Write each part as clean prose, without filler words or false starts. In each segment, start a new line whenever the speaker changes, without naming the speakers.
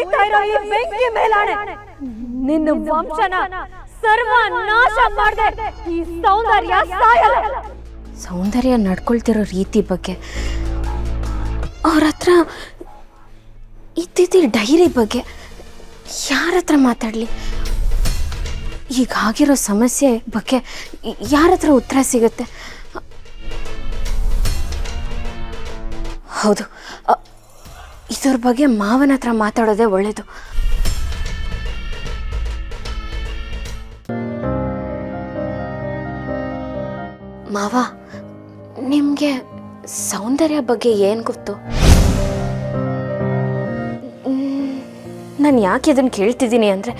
ಉರಿತಾ ಇರೋ ಈ ಬೆಂಕಿ ಮೇಲಾಣೆ ನಿನ್ನ ವಂಶನ ಸರ್ವನಾಶ ಮಾಡಿದೆ ಈ ಸೌಂದರ್ಯ ಸಾಯಲ್ಲ.
ಸೌಂದರ್ಯ ನಡ್ಕೊಳ್ತಿರೋ ರೀತಿ ಬಗ್ಗೆ, ಅವ್ರ ಹತ್ರ ಇದ್ದಿದ್ದ ಡೈರಿ ಬಗ್ಗೆ ಯಾರ ಹತ್ರ ಮಾತಾಡಲಿ? ಈಗ ಆಗಿರೋ ಸಮಸ್ಯೆ ಬಗ್ಗೆ ಯಾರ ಹತ್ರ ಉತ್ತರ ಸಿಗುತ್ತೆ? ಹೌದು, ಇದ್ರ ಬಗ್ಗೆ ಮಾವನ ಹತ್ರ ಮಾತಾಡೋದೇ ಒಳ್ಳೇದು. ಮಾವ, ನಿಮಗೆ ಸೌಂದರ್ಯ ಬಗ್ಗೆ ಏನು ಗೊತ್ತು? ನಾನು ಯಾಕೆ ಇದನ್ನು ಕೇಳ್ತಿದ್ದೀನಿ ಅಂದರೆ,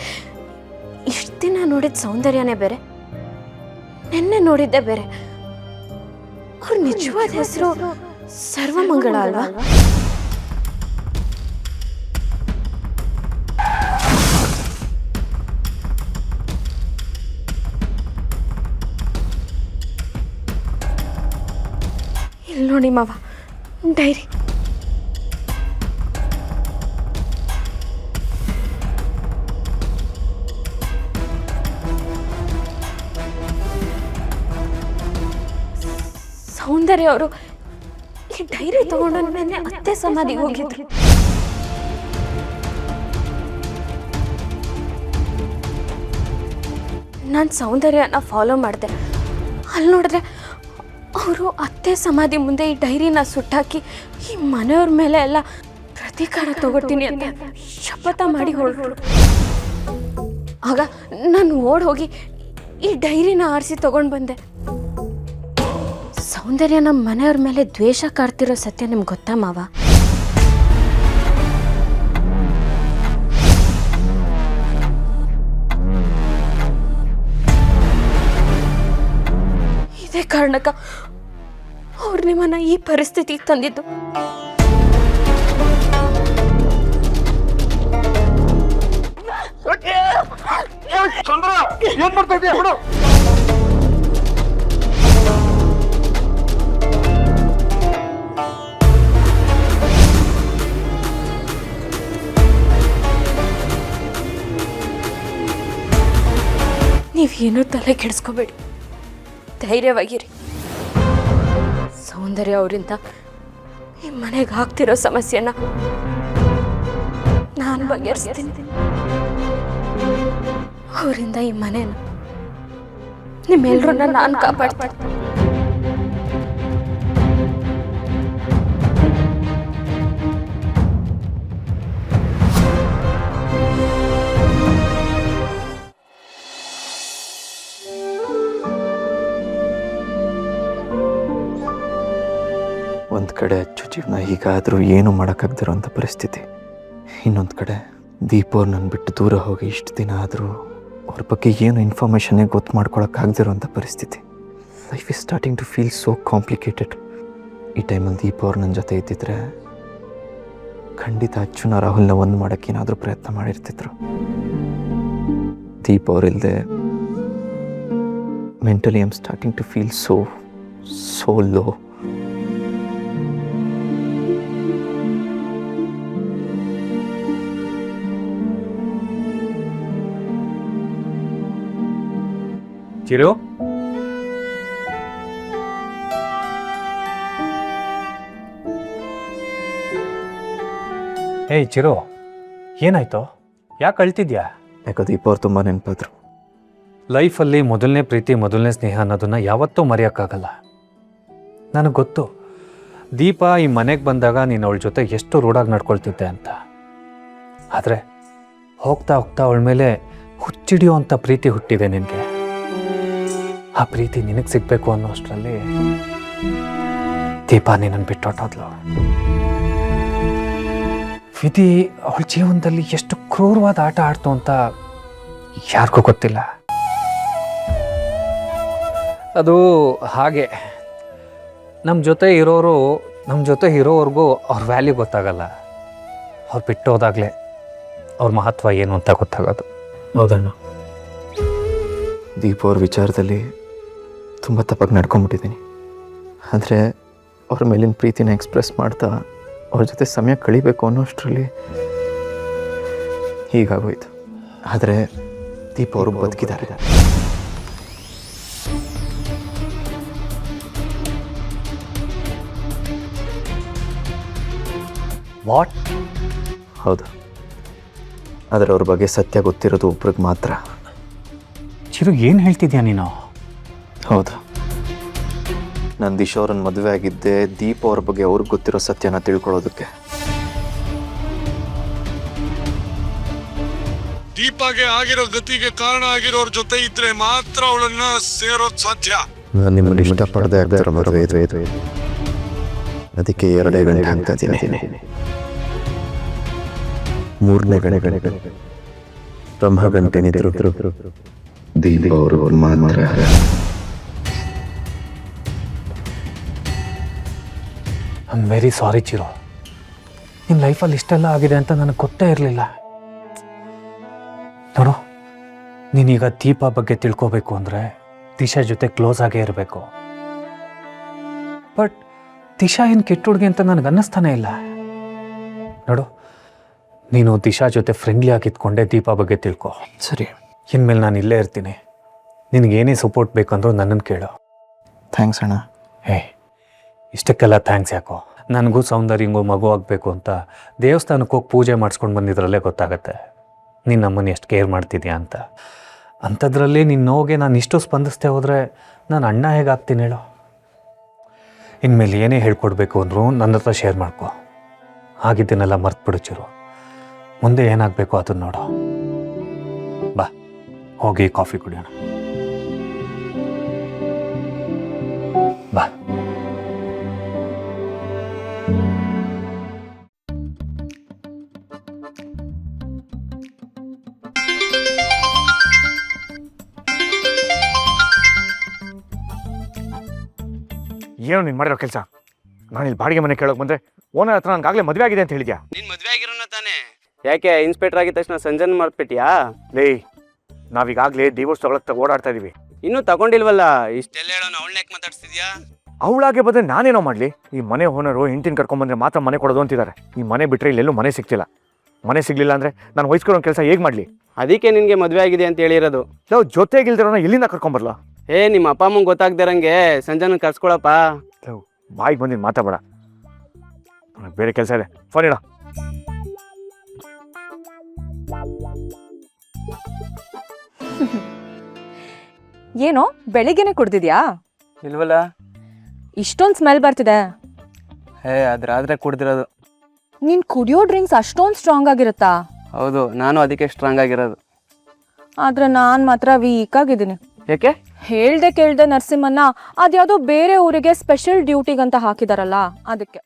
ಇಷ್ಟು ದಿನ ನೋಡಿದ ಸೌಂದರ್ಯನೇ ಬೇರೆ, ನೆನ್ನೆ ನೋಡಿದ್ದೇ ಬೇರೆ. ಅವ್ರ ನಿಜವಾದ ಹೆಸರು ಸರ್ವಮಂಗಳ ಅಲ್ವಾ? ಇಲ್ಲಿ ನೋಡಿ ಮಾವ, ಡೈರಿ. ಸೌಂದರ್ಯ ಅವರು ಈ ಡೈರಿ ತಗೊಂಡು ನೆನ್ನೆ ಅತ್ತೆ ಸಮಾಧಿಗೆ ಹೋಗಿದ್ರು. ನಾನು ಸೌಂದರ್ಯನ ಫಾಲೋ ಮಾಡಿದೆ. ಅಲ್ಲಿ ನೋಡಿದ್ರೆ ಅವರು ಅತ್ತೆ ಸಮಾಧಿ ಮುಂದೆ ಈ ಡೈರಿನ ಸುಟ್ಟಾಕಿ ಈ ಮನೆಯವ್ರ ಮೇಲೆ ಎಲ್ಲ ಪ್ರತೀಕಾರ ತಗೊಳ್ತೀನಿ ಅಂತ ಶಪಥ ಮಾಡಿ ಹೊರಟರು. ಆಗ ನಾನು ಓಡ್ ಹೋಗಿ ಈ ಡೈರಿನ ಆರಿಸಿ ತಗೊಂಡು ಬಂದೆ. ಸೌಂದರ್ಯ ನಮ್ಮ ಮನೆಯವ್ರ ಮೇಲೆ ದ್ವೇಷ ಕಾಡ್ತಿರೋ ಸತ್ಯ ನಿಮ್ಗೆ ಗೊತ್ತಾ ಮಾವ? ಇದೇ ಕಾರಣಕ್ಕ ಅವ್ರು ನಿಮ್ಮನ್ನ ಈ ಪರಿಸ್ಥಿತಿಗೆ ತಂದಿದ್ದು.
ಏನ್ ಮಾಡ್ತಾ ಇದೀಯ?
ನೀವೇನೂ ತಲೆ ಕೆಡಿಸ್ಕೋಬೇಡಿ, ಧೈರ್ಯವಾಗಿರಿ. ಸೌಂದರ್ಯ ಅವರಿಂದ ಈ ಮನೆಗೆ ಆಗ್ತಿರೋ ಸಮಸ್ಯೆನ ನಾನು ಬಗೆಹರಿಸ್ತೀನಿ. ಅವರಿಂದ ಈ ಮನೇನ, ನಿಮ್ಮೆಲ್ಲರನ್ನ ನಾನು ಕಾಪಾಡ್ತೀನಿ.
ಒಂದು ಕಡೆ ಅಚ್ಚು ಜೀವನ ಹೀಗಾದರೂ ಏನು ಮಾಡೋಕ್ಕಾಗ್ದಿರೋಂಥ ಪರಿಸ್ಥಿತಿ, ಇನ್ನೊಂದು ಕಡೆ ದೀಪ ಅವ್ರು ನನ್ನ ಬಿಟ್ಟು ದೂರ ಹೋಗಿ ಇಷ್ಟು ದಿನ ಆದರೂ ಅವ್ರ ಬಗ್ಗೆ ಏನು ಇನ್ಫಾರ್ಮೇಷನ್ನೇ ಗೊತ್ತು ಮಾಡ್ಕೊಳಕ್ಕಾಗ್ದಿರೋಂಥ ಪರಿಸ್ಥಿತಿ. Life is starting to feel so complicated. ಈ ಟೈಮಲ್ಲಿ ದೀಪ ಅವ್ರು ನನ್ನ ಜೊತೆ ಇದ್ದಿದ್ರೆ ಖಂಡಿತ ಅಚ್ಚುನ ರಾಹುಲ್ನ ಒಂದು ಮಾಡೋಕ್ಕೆ ಏನಾದರೂ ಪ್ರಯತ್ನ ಮಾಡಿರ್ತಿದ್ರು. ದೀಪ ಅವರಿಲ್ಲದೆ mentally I am starting to feel so low.
Chiru, ಏಯ್ ಚಿರು, ಏನಾಯ್ತು? ಯಾಕೆ ಅಳ್ತಿದ್ಯಾ?
ಯಾಕೋ ದೀಪ ಅವ್ರು ತುಂಬ ನೆನಪಾದ್ರು.
ಲೈಫಲ್ಲಿ ಮೊದಲನೇ ಪ್ರೀತಿ, ಮೊದಲನೇ ಸ್ನೇಹ ಅನ್ನೋದನ್ನು ಯಾವತ್ತೂ ಮರೆಯೋಕ್ಕಾಗಲ್ಲ. ನನಗೆ ಗೊತ್ತು, ದೀಪ ಈ ಮನೆಗೆ ಬಂದಾಗ ನೀನು ಅವಳ ಜೊತೆ ಎಷ್ಟು ರೂಢಾಗಿ ನಡ್ಕೊಳ್ತಿದ್ದೆ ಅಂತ. ಆದರೆ ಹೋಗ್ತಾ ಹೋಗ್ತಾ ಅವಳ ಮೇಲೆ ಹುಚ್ಚಿಡಿಯೋ ಅಂಥ ಪ್ರೀತಿ ಹುಟ್ಟಿದೆ ನಿನಗೆ. ಆ ಪ್ರೀತಿ ನಿನಗೆ ಸಿಗಬೇಕು ಅನ್ನೋ ಅಷ್ಟರಲ್ಲಿ ದೀಪ ನಿನ್ನನ್ನು ಬಿಟ್ಟೊಟ್ಟೋದ್ಲು. ವಿಧಿ ಅವಳ ಜೀವನದಲ್ಲಿ ಎಷ್ಟು ಕ್ರೂರವಾದ ಆಟ ಆಡ್ತು ಅಂತ ಯಾರಿಗೂ ಗೊತ್ತಿಲ್ಲ. ಅದು ಹಾಗೆ, ನಮ್ಮ ಜೊತೆ ಇರೋವರೆಗೂ ಅವ್ರ ವ್ಯಾಲ್ಯೂ ಗೊತ್ತಾಗಲ್ಲ. ಅವ್ರು ಬಿಟ್ಟು ಹೋದಾಗಲೇ ಅವ್ರ ಮಹತ್ವ ಏನು ಅಂತ ಗೊತ್ತಾಗೋದು.
ಹೌದಣ್ಣ, ದೀಪ ಅವ್ರ ವಿಚಾರದಲ್ಲಿ ತುಂಬ ತಪ್ಪಾಗಿ ನಡ್ಕೊಂಬಿಟ್ಟಿದ್ದೀನಿ. ಆದರೆ ಅವ್ರ ಮೇಲಿನ ಪ್ರೀತಿನ ಎಕ್ಸ್ಪ್ರೆಸ್ ಮಾಡ್ತಾ ಅವ್ರ ಜೊತೆ ಸಮಯ ಕಳಿಬೇಕು ಅನ್ನೋಷ್ಟರಲ್ಲಿ ಹೀಗಾಗೋಯ್ತು. ಆದರೆ ದೀಪ ಅವರು ಬದುಕಿದ್ದಾರೆ.
ವಾಟ್?
ಹೌದು, ಆದರೆ ಅವ್ರ ಬಗ್ಗೆ ಸತ್ಯ ಗೊತ್ತಿರೋದು ಒಬ್ರಿಗೆ ಮಾತ್ರ.
ಚಿರು, ಏನು ಹೇಳ್ತಿದ್ಯಾ ನೀನು?
ಹೌದು, ನಂದೀಶ್ ಅವ್ರನ್ನ ಮದುವೆ ಆಗಿದ್ದೆ ದೀಪ ಅವ್ರ ಬಗ್ಗೆ ಅವ್ರಿಗೆ ಗೊತ್ತಿರೋ ಸತ್ಯನ ತಿಳ್ಕೊಳ್ಳೋದಕ್ಕೆ.
ದೀಪಾಗೆ ಆಗಿರೋ ಗತಿಗೆ ಕಾರಣ ಆಗಿರೋರ್ ಜೊತೆ ಇದ್ರೆ ಮಾತ್ರ ಅವಳನ್ನ ಸೇರೋದ್ ಸಾಧ್ಯ.
ನಾನು ನಿಮ್ಮನ್ನು ಇಷ್ಟಪಡದೆ ಆಗ್ತಾರ ಮದುವೆ ಇದು. ಅದಕ್ಕೆ 2 ಗಂಟೆ ಆಗ್ತಾ ಇದ್ದೀನಿ. 3ನೇ ಗಂಟೆ ಬ್ರಹ್ಮ ಗಂಟೆ ನಿದ್ರು ದೀಪ ಅವರು ಮಾತ್ರ.
I am very sorry Chiru. ನಿನ್ನ ಲೈಫಲ್ಲಿ ಇಷ್ಟೆಲ್ಲ ಆಗಿದೆ ಅಂತ ನನಗೆ ಗೊತ್ತೇ ಇರಲಿಲ್ಲ. ನೋಡು, ನೀನೀಗ ದೀಪ ಬಗ್ಗೆ ತಿಳ್ಕೋಬೇಕು ಅಂದರೆ ದಿಶಾ ಜೊತೆ ಕ್ಲೋಸ್ ಆಗೇ ಇರಬೇಕು. ಬಟ್ ದಿಶಾ ಏನು ಕೆಟ್ಟ ಹುಡುಗಿ ಅಂತ ನನಗೆ ಅನ್ನಿಸ್ತಾನೆ ಇಲ್ಲ. ನೋಡು, ನೀನು ದಿಶಾ ಜೊತೆ ಫ್ರೆಂಡ್ಲಿ ಆಗಿದ್ಕೊಂಡೆ ದೀಪ ಬಗ್ಗೆ ತಿಳ್ಕೊ.
ಸರಿ,
ಇನ್ಮೇಲೆ ನಾನು ಇಲ್ಲೇ ಇರ್ತೀನಿ. ನಿನಗೇನೇ ಸಪೋರ್ಟ್ ಬೇಕಂದ್ರೂ ನನ್ನನ್ನು ಕೇಳು.
ಥ್ಯಾಂಕ್ಸ್ ಅಣ್ಣ.
ಇಷ್ಟಕ್ಕೆಲ್ಲ ಥ್ಯಾಂಕ್ಸ್ ಯಾಕೋ? ನನಗೂ ಸೌಂದರ್ಯಂಗೂ ಮಗು ಆಗಬೇಕು ಅಂತ ದೇವಸ್ಥಾನಕ್ಕೆ ಹೋಗಿ ಪೂಜೆ ಮಾಡಿಸ್ಕೊಂಡು ಬಂದಿದ್ರಲ್ಲೇ ಗೊತ್ತಾಗತ್ತೆ ನೀನು ನಮ್ಮನ್ನು ಎಷ್ಟು ಕೇರ್ ಮಾಡ್ತಿದ್ಯಾ ಅಂತ. ಅಂಥದ್ರಲ್ಲಿ ನಿನ್ನ ನೋವಿಗೆ ನಾನು ಇಷ್ಟು ಸ್ಪಂದಿಸ್ದೆ ಹೋದರೆ ನಾನು ಅಣ್ಣ ಹೇಗಾಗ್ತೀನಿ ಹೇಳು? ಇನ್ಮೇಲೆ ಏನೇ ಹೇಳ್ಕೊಡ್ಬೇಕು ಅಂದರೂ ನನ್ನ ಹತ್ರ ಶೇರ್ ಮಾಡ್ಕೊ. ಆಗಿದ್ದನ್ನೆಲ್ಲ ಮರ್ತ್ಬಿಡು ಚಿರು. ಮುಂದೆ ಏನಾಗಬೇಕು ಅದನ್ನು ನೋಡು. ಬಾ, ಹೋಗಿ ಕಾಫಿ ಕುಡಿಯೋಣ. ಬಾ.
ಏನು ನೀನು ಮಾಡಿರೋ ಕೆಲಸ? ನಾನು ಇಲ್ಲಿ ಬಾಡಿಗೆ ಮನೆ ಕೇಳೋಕೆ ಬಂದರೆ ಓನರ್ ಹತ್ರ ನನಗಾಗಲೇ ಮದುವೆ ಆಗಿದೆ ಅಂತ ಹೇಳಿದ್ಯಾ?
ನೀನು ಮದುವೆ ಆಗಿರೋನ ತಾನೇ? ಯಾಕೆ ಇನ್ಸ್ಪೆಕ್ಟರ್ ಆಗಿದ ತಕ್ಷಣ ಸಂಜನ್ ಮಾಡ್ಬಿಟ್ಟಿಯಾ?
ಲೇ, ನಾವೀಗಾಗಲೇ ಡಿವೋರ್ಸ್ ತಗೊಳಕ್ಕೆ ಓಡಾಡ್ತಾ ಇದೀವಿ.
ಇನ್ನೂ ತಗೊಂಡಿಲ್ವಲ್ಲ, ಇಷ್ಟೆಲ್ಲ ಹೇಳೋಣ. ಅವಳನ್ನ ಯಾಕೆ ಮಾತಾಡ್ತಿದ್ಯಾ?
ಅವಳಾಗೆ ಬಂದರೆ ನಾನೇನೋ ಮಾಡಲಿ? ಈ ಮನೆ ಓನರು ಹೆಂಡ್ತಿನ ಕರ್ಕೊಂಬಂದ್ರೆ ಮಾತ್ರ ಮನೆ ಕೊಡೋದು ಅಂತಿದ್ದಾರೆ. ಈ ಮನೆ ಬಿಟ್ಟರೆ ಇಲ್ಲೆಲ್ಲೂ ಮನೆ ಸಿಗ್ತಿಲ್ಲ. ಮನೆ ಸಿಗಲಿಲ್ಲ ಅಂದರೆ ನಾನು ವಹಿಸ್ಕೊಳ್ಳೋ ಕೆಲಸ ಹೇಗೆ ಮಾಡಲಿ?
ಅದಕ್ಕೆ ನಿನಗೆ ಮದುವೆ ಆಗಿದೆ ಅಂತ ಹೇಳಿರೋದು.
ನಾವು ಜೊತೆಗಿಲ್ದಿರೋನ ಎಲ್ಲಿಂದ ಕರ್ಕೊಂಬರಲ್ಲ?
ನಿಮ್ಮ ಅಪ್ಪ ಅಮ್ಮಂಗೆ ಗೊತ್ತಾಗ್ದಿರಂಗೆ ಸಂಜನ ಕರ್ಸ್ಕೊಳಪ್ಪ.
ಬಾಯಿಗೆ ಬಂದಿದ್ದು ಮಾತಾಡಬೇಡ, ಬೇರೆ ಕೆಲಸ ಇದೆ. ಫೋನ್ ಇಡ.
ಏನೋ ಬೆಳಿಗ್ಗೆನೆ ಕುಡ್ದಿದ್ಯಾ?
ಇಲ್ವಲ್ಲ.
ಇಷ್ಟೊಂದು ಸ್ಮೆಲ್ ಬರ್ತಿದೆ.
ಅದ್ರಾದ್ರೆ ಕುಡ್ದಿರೋದು.
ನೀನ್ ಕುಡಿಯೋ ಡ್ರಿಂಕ್ಸ್ ಅಷ್ಟೊಂದು ಸ್ಟ್ರಾಂಗ್ ಆಗಿರುತ್ತಾ?
ಹೌದು, ನಾನು ಅದಕ್ಕೆ ಸ್ಟ್ರಾಂಗ್ ಆಗಿರೋದು.
ಆದ್ರೆ ನಾನ್ ಮಾತ್ರ ವೀಕ್ ಆಗಿದ್ದೀನಿ.
ಯಾಕೆ?
ಹೇಳ್ದೆ ಕೇಳ್ದೆ ನರಸಿಂಹನ್ನ ಅದ್ಯಾವುದೋ ಬೇರೆ ಊರಿಗೆ ಸ್ಪೆಷಲ್ ಡ್ಯೂಟಿಗಂತ ಹಾಕಿದಾರಲ್ಲ, ಅದಕ್ಕೆ.